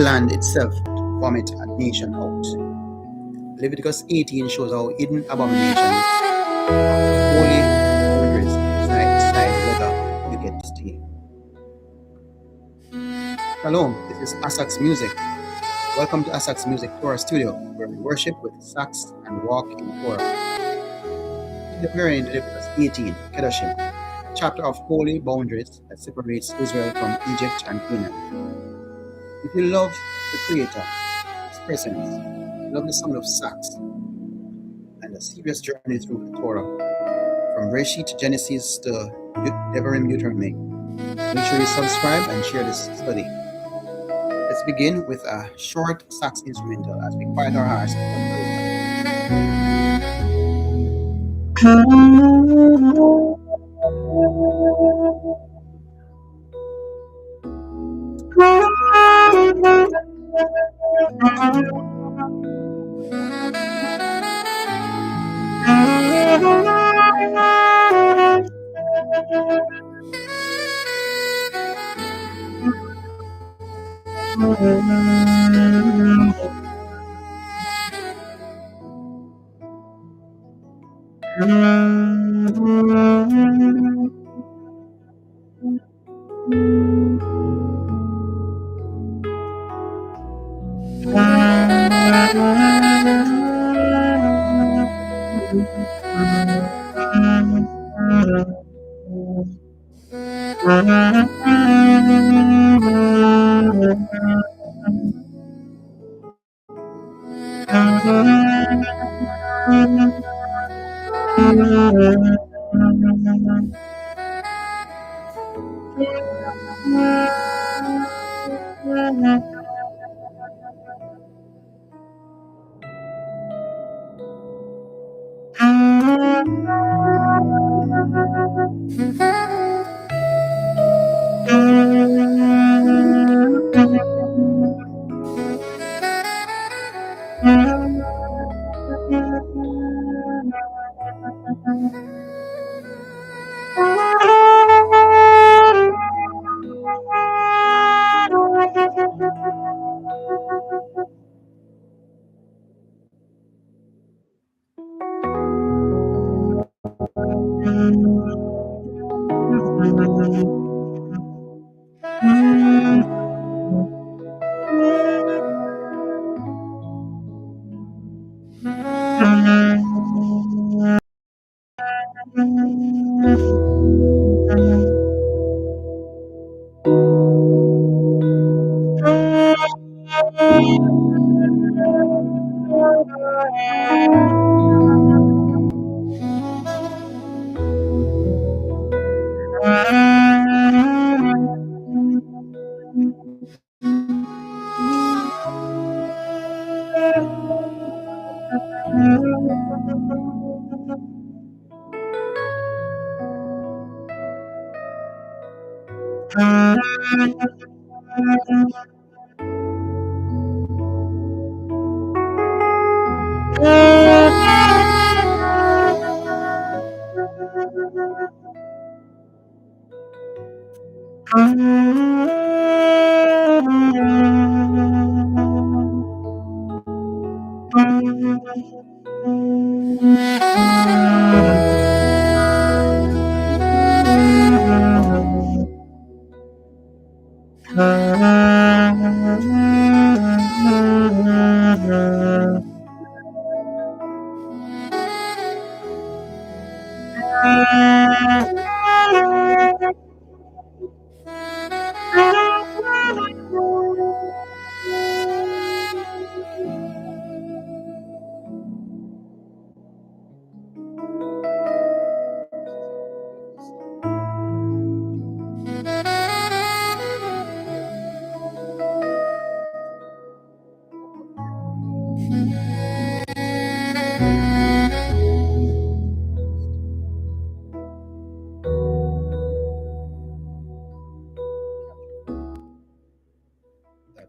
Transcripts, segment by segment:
land itself to vomit a nation out. Leviticus 18 shows how hidden abominations of holy boundaries decide whether you get to stay. Shalom, this is AsahxMusic. Welcome to AsahxMusic Torah Studio, where we worship with sax and walk in Torah. Today we are in Leviticus 18, Kedoshim, a chapter of holy boundaries that separates Israel from Egypt and Canaan. If you love the Creator, His presence, love the sound of sax, and a serious journey through the Torah, from Reshit to Genesis to Devarim Deuteronomy, make sure you subscribe and share this study. Let's begin with a short sax instrumental as we quiet our hearts.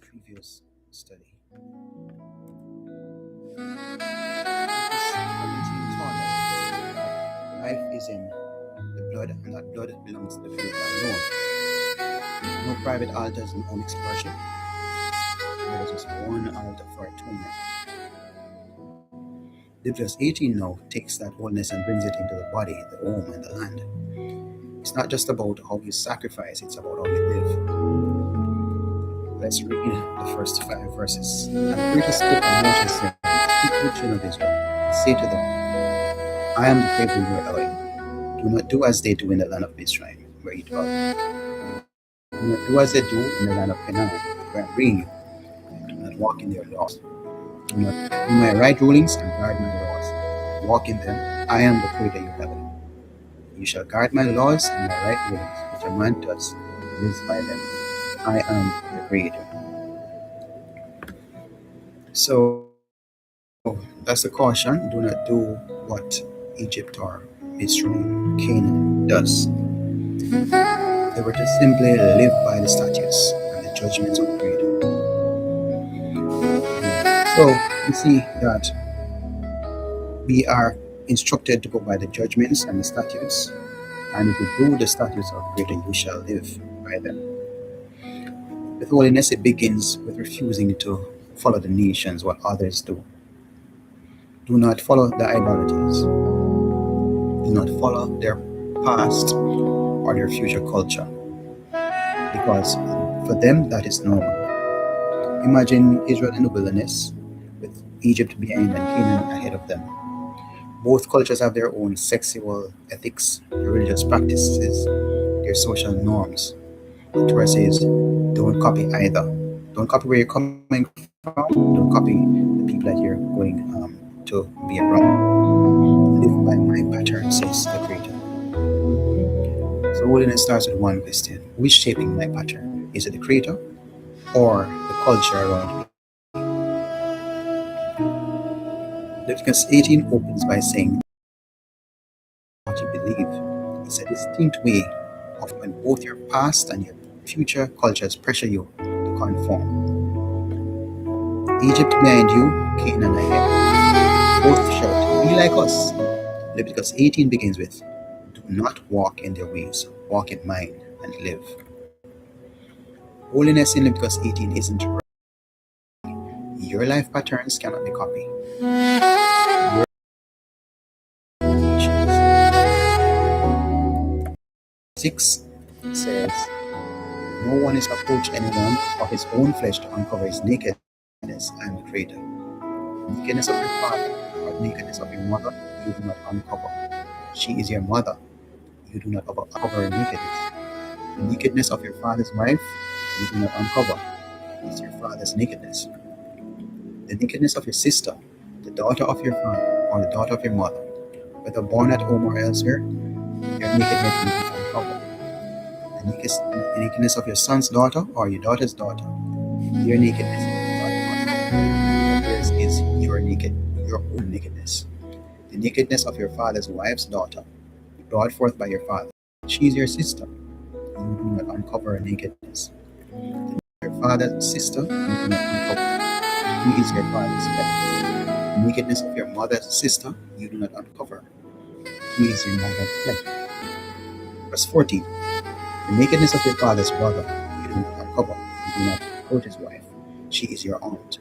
Previous study. Life is in the blood, and that blood belongs to the Creator alone. No private altars, no mixed worship. altar for atonement. Leviticus 18 now takes that holiness and brings it into the body, the home, and the land. It's not just about how you sacrifice, it's about how you live. Let's read the first 5 verses. And the greatest spoke of Moses saying, Speak to the children of Israel, and say to them, I am the great Lord your Elohim. Do not do as they do in the land of Israel, where you dwell. Do not do as they do in the land of Canaan, where I bring you. Do not walk in their laws. Do not do my right rulings and guard my laws. Walk in them. I am the Creator your Elohim. You shall guard my laws and my right rulings, which a man does, lives by them. I am the Creator. So that's the caution. Do not do what Egypt or Israel, Canaan does. They were to simply live by the statutes and the judgments of the Creator. So we see that we are instructed to go by the judgments and the statutes, and if you do the statutes of the Creator, you shall live by them. With holiness, it begins with refusing to follow the nations, what others do. Do not follow the idolaters. Do not follow their past or their future culture, because for them that is normal. Imagine Israel in the wilderness with Egypt behind and Canaan ahead of them. Both cultures have their own sexual ethics, their religious practices, their social norms. The Torah says, don't copy either. Don't copy where you're coming from. Don't copy the people that you're going to be around. Live by my pattern, says the Creator. So holiness starts with one question. Who is shaping my pattern? Is it the Creator or the culture around me? Leviticus 18 opens by saying, what you believe. It's a distinct way of when both your past and your future cultures pressure you to conform. Egypt behind you, Canaan ahead. Both shout, be like us. Leviticus 18 begins with, do not walk in their ways, walk in mine and live. Holiness in Leviticus 18 isn't right. Your life patterns cannot be copied. 6 says, no one is to approach anyone of his own flesh to uncover his nakedness. I am the Creator. The nakedness of your father or the nakedness of your mother, you do not uncover. She is your mother. You do not uncover her nakedness. The nakedness of your father's wife, you do not uncover. It is your father's nakedness. The nakedness of your sister, the daughter of your father or the daughter of your mother, whether born at home or elsewhere, your nakedness you do not uncover. The nakedness of your son's daughter or your daughter's daughter, your nakedness you do not uncover. Theirs is your own nakedness. The nakedness of your father's wife's daughter, brought forth by your father, she is your sister. You do not uncover her nakedness. Your father's sister, you do not uncover. He is your father's wife. The nakedness of your mother's sister, you do not uncover. He is your mother's flesh. Verse 14. The nakedness of your father's brother, you do not uncover. You do not approach his wife. She is your aunt.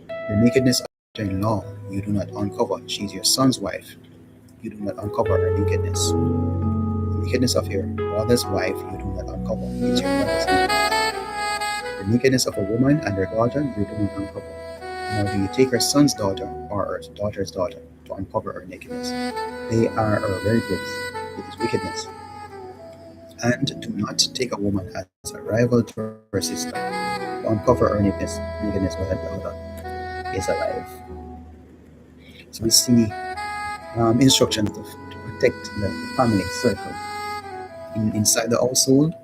The nakedness of your in-law, you do not uncover. She is your son's wife. You do not uncover her nakedness. The nakedness of your brother's wife, you do not uncover. It's your brother's nakedness. The nakedness of a woman and her daughter, you do not uncover. Nor do you take her son's daughter or her daughter's daughter to uncover her nakedness. They are her relatives. It is wickedness. And do not take a woman as a rival to her sister to uncover her nakedness while the other is alive. So we see instructions to protect the family circle. Inside the household,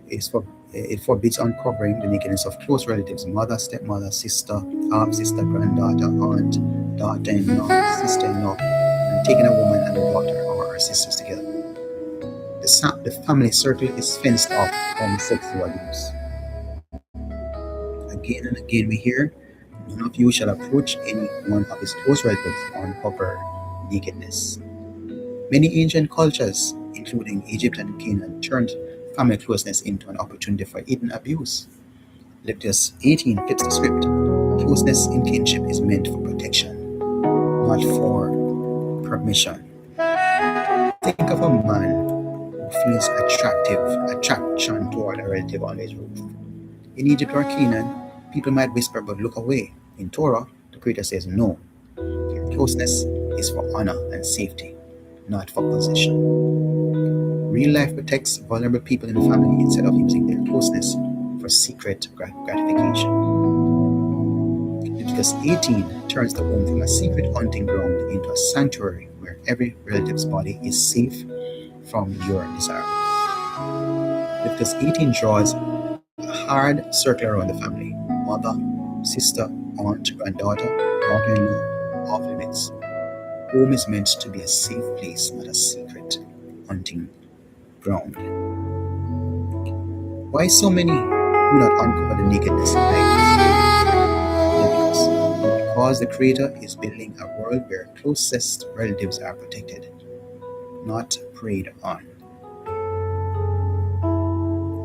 it forbids uncovering the nakedness of close relatives, mother, stepmother, sister, half-sister, granddaughter, aunt, daughter-in-law, sister-in-law, and taking a woman and her daughter or her sisters together. The family circle is fenced off from sexual abuse. Again and again we hear, none of you shall approach any one of his close relatives or uncover nakedness. Many ancient cultures, including Egypt and Canaan, turned family closeness into an opportunity for hidden abuse. Leviticus 18 flips the script. Closeness in kinship is meant for protection, not for permission. Think of a man who feels attraction toward a relative on his roof. In Egypt or Canaan, people might whisper but look away. In Torah, the Creator says no. Your closeness is for honor and safety, not for possession. Real life protects vulnerable people in the family instead of using their closeness for secret gratification. Leviticus 18 turns the home from a secret hunting ground into a sanctuary where every relative's body is safe from your desire. Leviticus 18 draws a hard circle around the family: mother, sister, aunt, granddaughter, daughter-in-law, off limits. Home is meant to be a safe place, not a secret hunting ground. Why so many do not uncover the nakedness in Leviticus? Because the Creator is building a world where closest relatives are protected, not preyed on.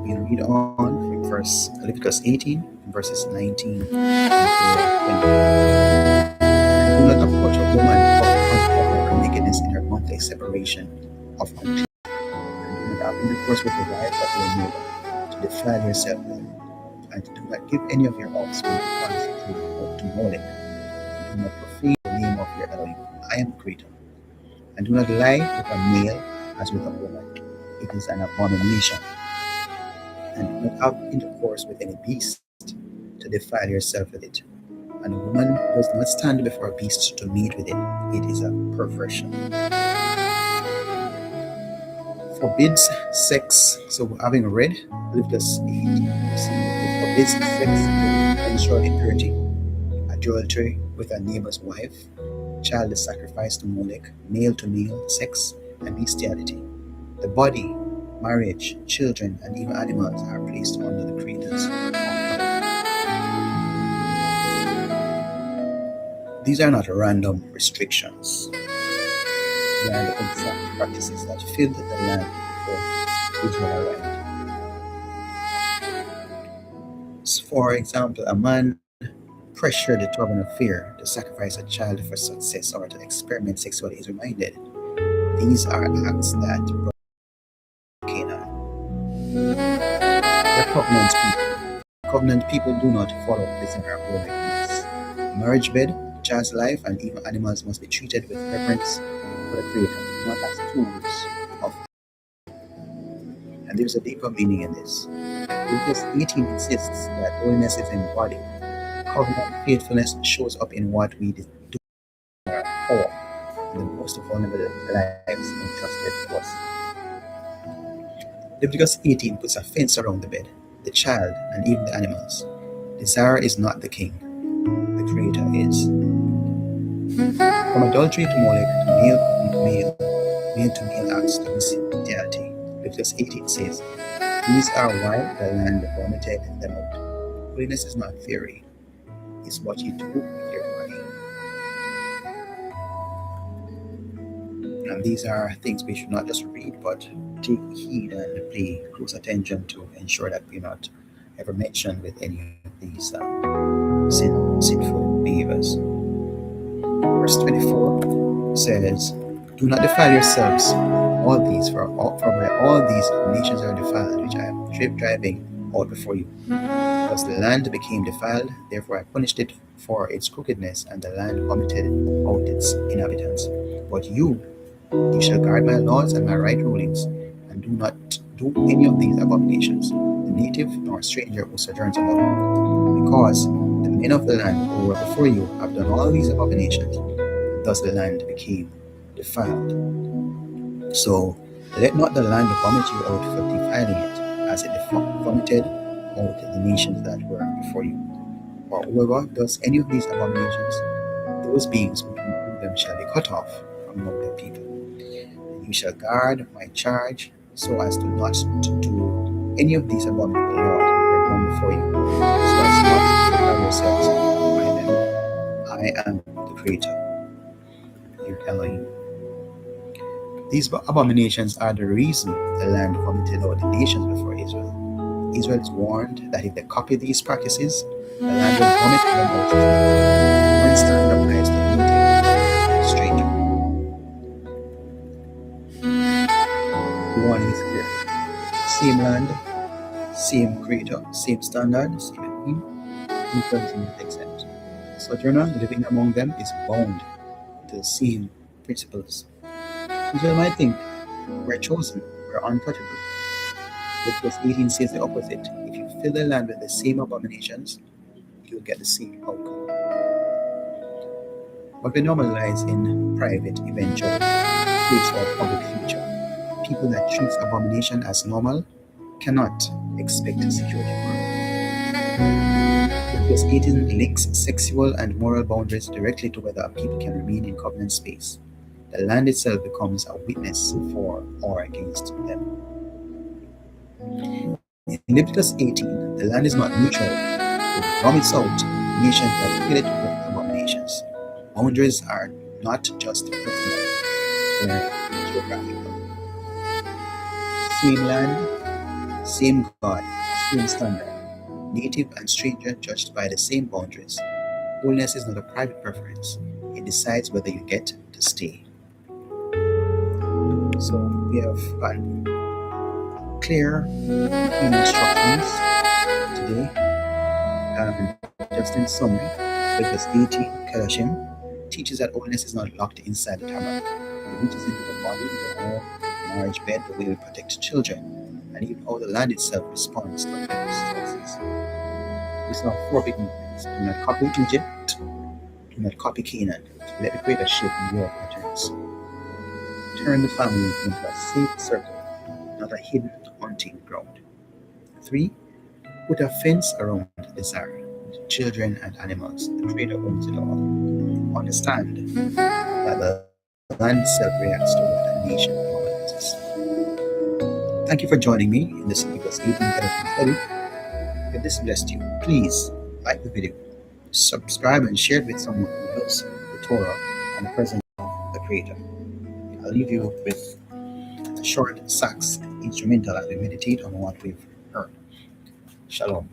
We read on from Leviticus 18, verses 19 and 20. Do not approach a woman of uncover her nakedness in her monthly separation of unclean, and do not have intercourse with the wife of your neighbor, to defile yourself with her, and do not give any of your offspring to Molech, and do not profane the name of your Elohim. I am the Creator. And do not lie with a male as with a woman. It is an abomination. And do not have intercourse with any beast, to defile yourself with it. And a woman does not stand before a beast to mate with it. It is a perversion. Forbids sex. So having read Leviticus 18, it forbids sex, sensual impurity, adultery with a neighbor's wife, child is sacrificed to Molech, male to male sex, and bestiality. The body, marriage, children, and even animals are placed under the Creator's control. These are not random restrictions. They are the exact practices that filled the land before Israel arrived. For example, a man pressured to have an affair, to sacrifice a child for success, or to experiment sexually is reminded. These are acts that brought Canaan. The covenant people do not follow this in our own techniques. Marriage bed, child's life, and even animals must be treated with reverence for the Creator, not as tools of. And there's a deeper meaning in this. Leviticus 18 insists that holiness is embodied. Covenant faithfulness shows up in what we do in our power, in the most vulnerable lives entrusted to us. Leviticus 18 puts a fence around the bed, the child, and even the animals. Desire is not the king, the Creator is. From adultery to Molech, to male to male acts to bestiality, Leviticus 18 says, these are why the land vomited them out. Holiness is not theory, it's what you do with your body. And these are things we should not just read, but take heed and pay close attention to ensure that we're not ever mentioned with any of these sinful behaviors. Verse 24 says, do not defile yourselves, all these, for where all these nations are defiled, which I am driving out before you. Because the land became defiled, therefore I punished it for its crookedness, and the land vomited out its inhabitants. But you shall guard my laws and my right rulings, and do not do any of these abominations, the native nor stranger who sojourns among you, because the men of the land who were before you have done all these abominations, and thus the land became defiled. So let not the land vomit you out for defiling it, as it vomited out the nations that were before you. For whoever does any of these abominations, those beings who do them shall be cut off from among the people. And you shall guard my charge, so as to not to do any of these abominable laws which were done before you, so as not to defile yourselves by them. I am the Creator, your Elohim. These abominations are the reason the land vomited out the nations before Israel. Israel is warned that if they copy these practices, the land will vomit them out. One standard applies to native stranger. The warning is clear. Same land, same creator, same standard, same aim, influence and exempt. Sojourner living among them is bound to the same principles. Israel might think we're chosen, we're untouchable. Leviticus 18 says the opposite. If you fill the land with the same abominations, you'll get the same outcome. What we normalize in private eventually creates our public future. People that treat abomination as normal cannot expect security tomorrow. Leviticus 18 links sexual and moral boundaries directly to whether a people can remain in covenant space. The land itself becomes a witness for or against them. In Leviticus 18, the land is not neutral. It vomits out nations that fail to commit abominations. Boundaries are not just personal, they are geographical. Same land, same God, same standard. Native and stranger judged by the same boundaries. Holiness is not a private preference. It decides whether you get to stay. So we have clear instructions today. Just in summary, Leviticus 18, Kedoshim, teaches that holiness is not locked inside the tabernacle. It reaches into the body, the home, the marriage bed, the way we protect children, and even how the land itself responds to circumstances. We saw forbidden things. Do not copy Egypt, do not copy Canaan. Let the Creator shape your patterns. Turn the family into a safe circle, not a hidden hunting ground. 3. Put a fence around desire. Children and animals. The Creator owns it all. Understand that the land itself reacts to what a nation normalizes. Thank you for joining me in this Leviticus 18 Kedoshim study. If this blessed you, please like the video, subscribe and share it with someone who loves the Torah and the presence of the Creator. I'll leave you with a short sax instrumental as we meditate on what we've heard. Shalom.